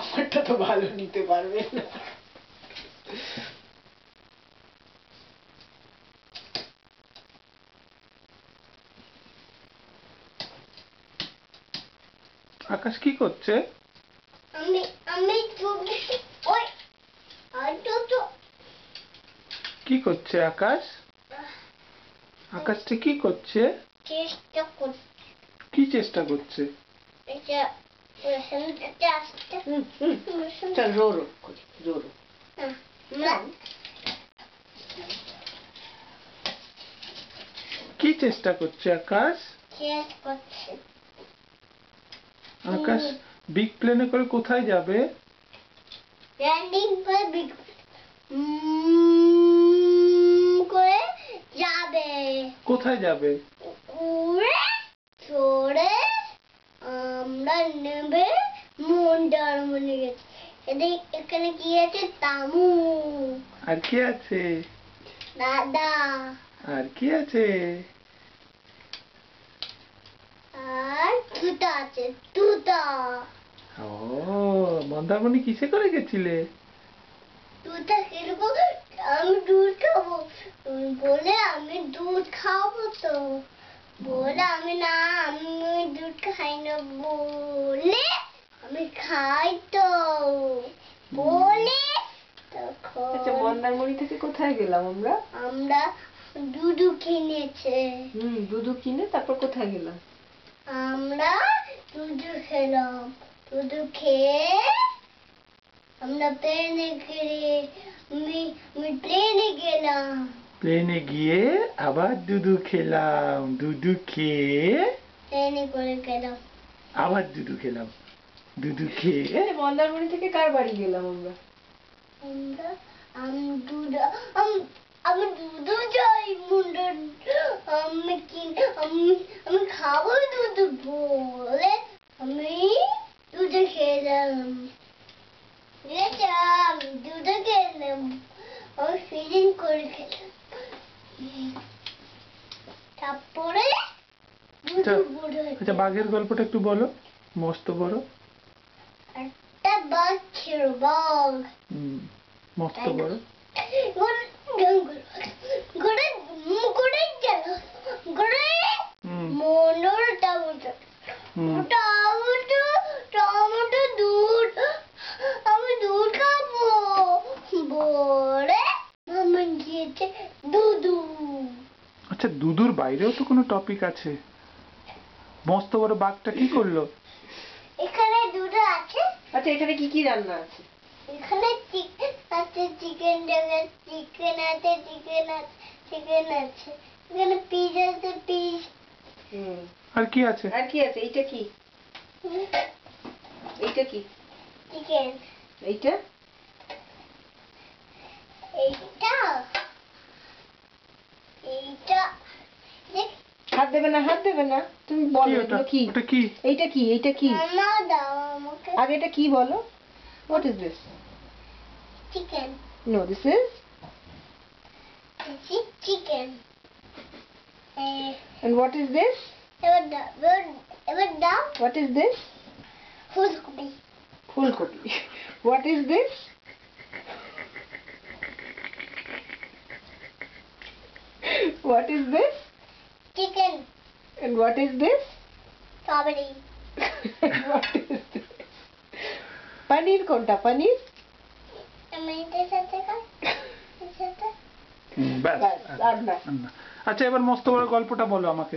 আমারটা তো ভালো নিতে পারবে না। আকাশ কি করছে? আমি আমি ওই কি করছে আকাশ? আকাশটা কি করছে? চেষ্টা করছি। কি চেষ্টা করছে? এটা চল রো রো করি, রো রো। কি চেষ্টা করছে আকাশ? চেষ্টা করছি। আকাশ বিগ প্লেনে করে কোথায় যাবে? ল্যান্ডিং করে বিগ করে যাবে। কোথায় যাবে? উড়ে চড়ে আমরা নেবে মন্দারমণি গেছি। এখানে কি আছে? তামু। আর কি আছে? দাদা। আর কি আছে? আর তুতা আছে, তুতা। ও মন্দারমণি কিসে করে গেছিলে? তুতা কিরকম? আমি দুধ খাবো বলে আমি দুধ খাবো তো বলে আমি না আমি দুধ খাই না বলে আমি খাই তো বলে তখন আচ্ছা মন্দারমণি থেকে কোথায় গেলাম আমরা? আমরা দুধু কিনেছে। দুধু কিনে তারপর কোথায় গেলাম? আমরা দুধু খেলাম। দুধু খেয়ে আমরা প্লেনে আমি প্লেনে গেলাম। প্লেনে গিয়ে আবার দুধু খেলাম, দুধু খেয়ে প্লেনে করে গেলাম। আবার দুধু খেলাম, দুধু খেয়ে মন্দারমণি থেকে কার বাড়ি গেলাম আমরা? আমি দুধু চাই মুন্ডা আমি খাবো দুধু বলে আমি দুধু খেলাম। আমি দুধু খেলাম। আমি ফিলিং করে খেলাম। তারপরে আচ্ছা বাঘের গল্পটা একটু বলো, মস্ত বড়। একটা বাঘ ছিল, বাঘ মস্ত বড়। টমেটো দুধ আমি দুধ খাবো বলে মামা গিয়েছে দুধু। আচ্ছা দুধুর বাইরেও তো কোনো টপিক আছে। মস্ত বড় বাঘটা কি করলো? এখানে দুধু আছে। আচ্ছা এখানে কি কি রান্না আছে? এখানে চিকেন আছে, চিকেন আছে, চিকেন আছে। এখানে পিস আছে, পিস। আর কি আছে? আর কি আছে? এইটা কি? এইটা কি? চিকেন। এইটা? এইটা এইটা হাত দেবে না, হাত দেবে না। তুমি বলো এগুলো কি? ওটা কি? এইটা কি? এইটা কি? মামা দাও আমাকে। আগে এটা কি বলো? What is this? Chicken. No, this is? This is chicken. And what is this? এবার দাও। What is this? ফুলকপি। ফুলকপি. What is this? What is this? Chicken. And what is this? Strawberry. What is this? পনির কোনটা? পনির? আমি এটার সাথে খাই। এর সাথে। ব্যাস। ব্যাস, আর না। আচ্ছা এবার মস্ত বড় গল্পটা বলো আমাকে।